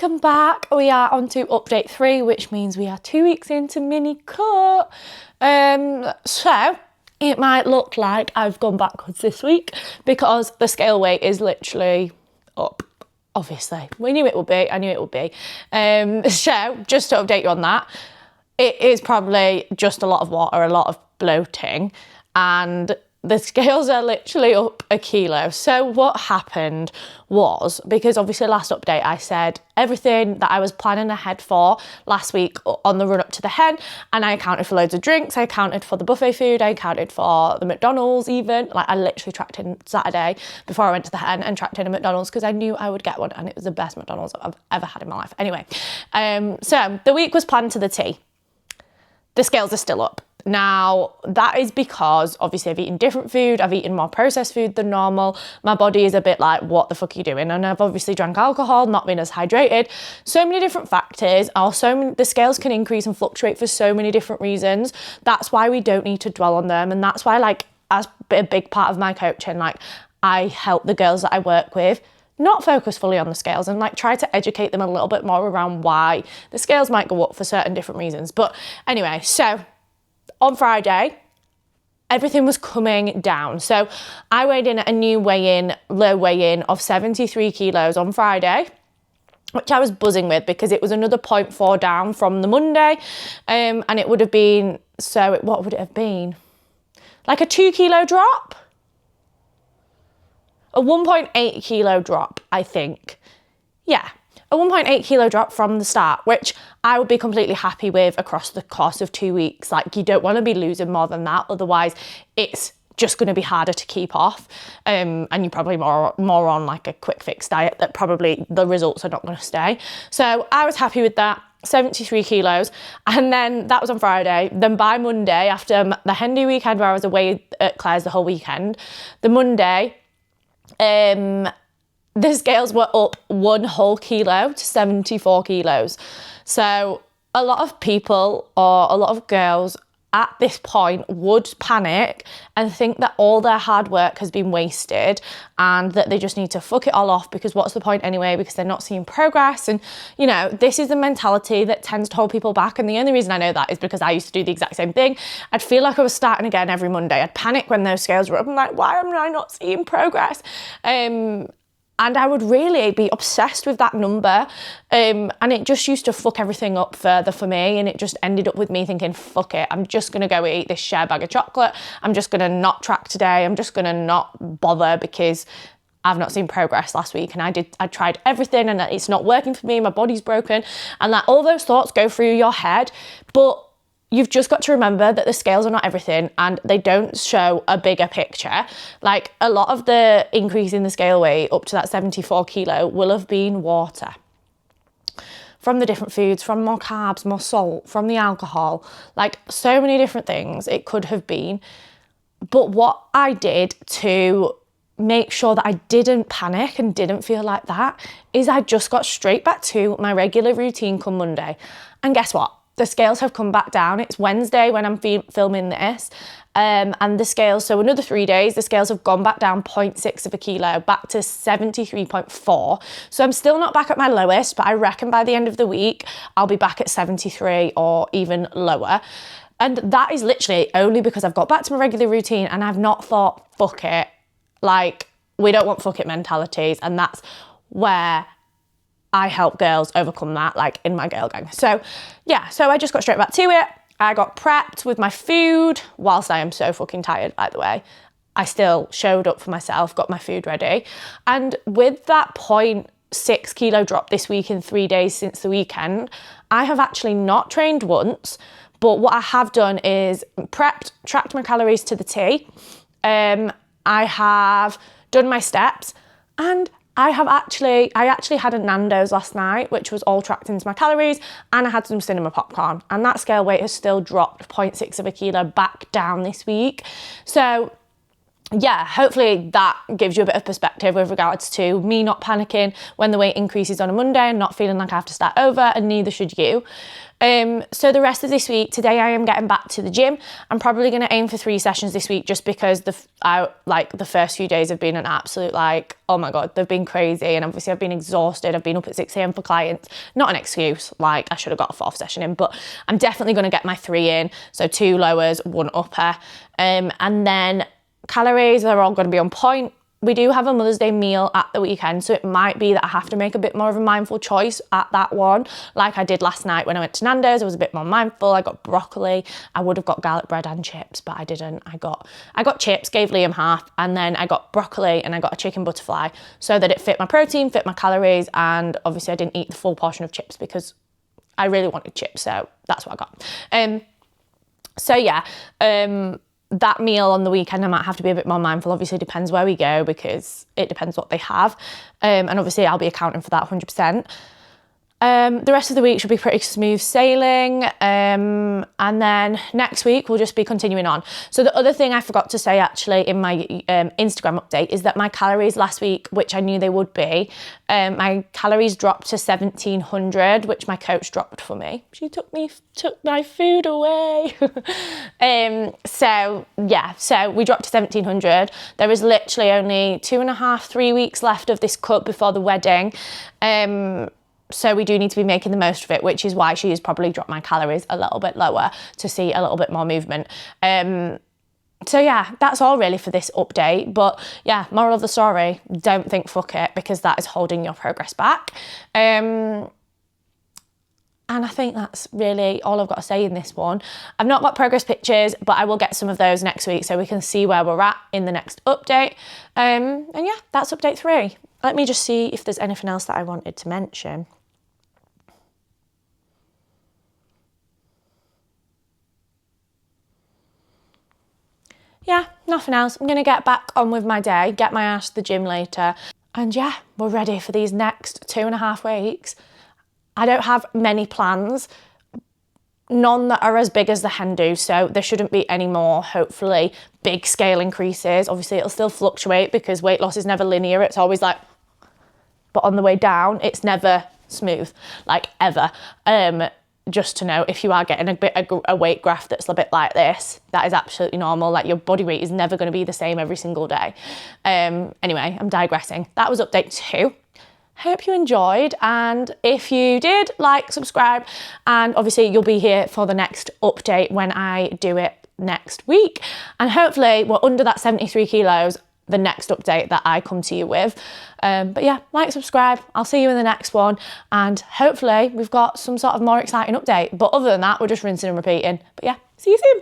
welcome back. We are on to update 3, which means we are 2 weeks into mini cut. So it might look like I've gone backwards this week because the scale weight is literally up. Obviously, we knew it would be. I knew it would be. So just to update you on that, it is probably just a lot of water, a lot of bloating, and the scales are literally up a kilo. So what happened was, because obviously last update I said everything that I was planning ahead for last week on the run up to the hen, and I accounted for loads of drinks, I accounted for the buffet food, I accounted for the McDonald's even. Like I literally tracked in Saturday before I went to the hen and tracked in a McDonald's because I knew I would get one, and it was the best McDonald's I've ever had in my life. Anyway, so the week was planned to the T. The scales are still up. Now, that is because obviously I've eaten different food, I've eaten more processed food than normal. My body is a bit like, what the fuck are you doing? And I've obviously drank alcohol, not been as hydrated. So many different factors, the scales can increase and fluctuate for so many different reasons. That's why we don't need to dwell on them. And that's why, like, as a big part of my coaching, like, I help the girls that I work with not focus fully on the scales and like try to educate them a little bit more around why the scales might go up for certain different reasons. But anyway, so on Friday, everything was coming down. So I weighed in at a new low weigh-in of 73 kilos on Friday, which I was buzzing with because it was another 0.4 down from the Monday. And it would have been, what would it have been? Like a 2 kilo drop? A 1.8 kilo drop, I think. Yeah, a 1.8 kilo drop from the start, which I would be completely happy with across the course of 2 weeks. Like, you don't want to be losing more than that, otherwise it's just going to be harder to keep off. And you're probably more on like a quick fix diet that probably the results are not going to stay. So I was happy with that. 73 kilos, and then that was on Friday. Then by Monday, after the Hendy weekend where I was away at Claire's the whole weekend, the Monday, the scales were up 1 whole kilo to 74 kilos. So a lot of people, or a lot of girls at this point, would panic and think that all their hard work has been wasted and that they just need to fuck it all off because what's the point anyway, because they're not seeing progress. And you know, this is the mentality that tends to hold people back, and the only reason I know that is because I used to do the exact same thing. I'd feel like I was starting again every Monday. I'd panic when those scales were up. I'm like, why am I not seeing progress? And I would really be obsessed with that number. And it just used to fuck everything up further for me. And it just ended up with me thinking, fuck it, I'm just gonna go eat this share bag of chocolate. I'm just gonna not track today. I'm just gonna not bother because I've not seen progress last week. And I tried everything and it's not working for me. My body's broken. And like all those thoughts go through your head. But you've just got to remember that the scales are not everything and they don't show a bigger picture. Like a lot of the increase in the scale weight up to that 74 kilo will have been water. From the different foods, from more carbs, more salt, from the alcohol, like so many different things it could have been. But what I did to make sure that I didn't panic and didn't feel like that is I just got straight back to my regular routine come Monday. And guess what? The scales have come back down. It's Wednesday when I'm filming this. And the scales, so another 3 days, the scales have gone back down 0.6 of a kilo, back to 73.4. So I'm still not back at my lowest, but I reckon by the end of the week, I'll be back at 73 or even lower. And that is literally only because I've got back to my regular routine and I've not thought, fuck it. Like, we don't want fuck it mentalities. And that's where I help girls overcome that, like in my girl gang. So yeah, so I just got straight back to it. I got prepped with my food, whilst I am so fucking tired, by the way. I still showed up for myself, got my food ready. And with that 0.6 kilo drop this week in 3 days since the weekend, I have actually not trained once, but what I have done is prepped, tracked my calories to the T. I have done my steps, and I actually had a Nando's last night, which was all tracked into my calories, and I had some cinema popcorn, and that scale weight has still dropped 0.6 of a kilo back down this week. So yeah, hopefully that gives you a bit of perspective with regards to me not panicking when the weight increases on a Monday and not feeling like I have to start over, and neither should you. So the rest of this week, today I am getting back to the gym. I'm probably going to aim for 3 sessions this week, just because the first few days have been an absolute, like, oh my God, they've been crazy. And obviously I've been exhausted. I've been up at 6 a.m. for clients. Not an excuse, like I should have got a 4th session in, but I'm definitely going to get my 3 in. So 2 lowers, 1 upper. And then calories are all going to be on point. We do have a Mother's Day meal at the weekend, so it might be that I have to make a bit more of a mindful choice at that one, like I did last night when I went to Nando's. I was a bit more mindful. I got broccoli. I would have got garlic bread and chips, but I didn't. I got chips, gave Liam half, and then I got broccoli and I got a chicken butterfly so that it fit my protein, fit my calories, and obviously I didn't eat the full portion of chips because I really wanted chips, so that's what I got. So yeah, that meal on the weekend, I might have to be a bit more mindful. Obviously, it depends where we go because it depends what they have. And obviously, I'll be accounting for that 100%. The rest of the week should be pretty smooth sailing. And then next week, we'll just be continuing on. So the other thing I forgot to say actually in my Instagram update is that my calories last week, which I knew they would be, my calories dropped to 1,700, which my coach dropped for me. She took my food away. So we dropped to 1,700. There is literally only 2.5, 3 weeks left of this cut before the wedding. So we do need to be making the most of it, which is why she has probably dropped my calories a little bit lower to see a little bit more movement. So yeah, that's all really for this update. But yeah, moral of the story, don't think fuck it, because that is holding your progress back. And I think that's really all I've got to say in this one. I've not got progress pictures, but I will get some of those next week so we can see where we're at in the next update. And yeah, that's update 3. Let me just see if there's anything else that I wanted to mention. Yeah, nothing else. I'm going to get back on with my day, get my ass to the gym later. And yeah, we're ready for these next 2.5 weeks. I don't have many plans, none that are as big as the hen do, so there shouldn't be any more, hopefully, big scale increases. Obviously, it'll still fluctuate because weight loss is never linear. It's always like, but on the way down, it's never smooth, like ever. Just to know, if you are getting a weight graph that's a bit like this, that is absolutely normal. Like, your body weight is never going to be the same every single day. Anyway, I'm digressing. That was update 2. Hope you enjoyed, and if you did, like, subscribe, and obviously you'll be here for the next update when I do it next week, and hopefully we're under that 73 kilos the next update that I come to you with. But yeah, like, subscribe. I'll see you in the next one, and hopefully we've got some sort of more exciting update. But other than that, we're just rinsing and repeating. But yeah, see you soon.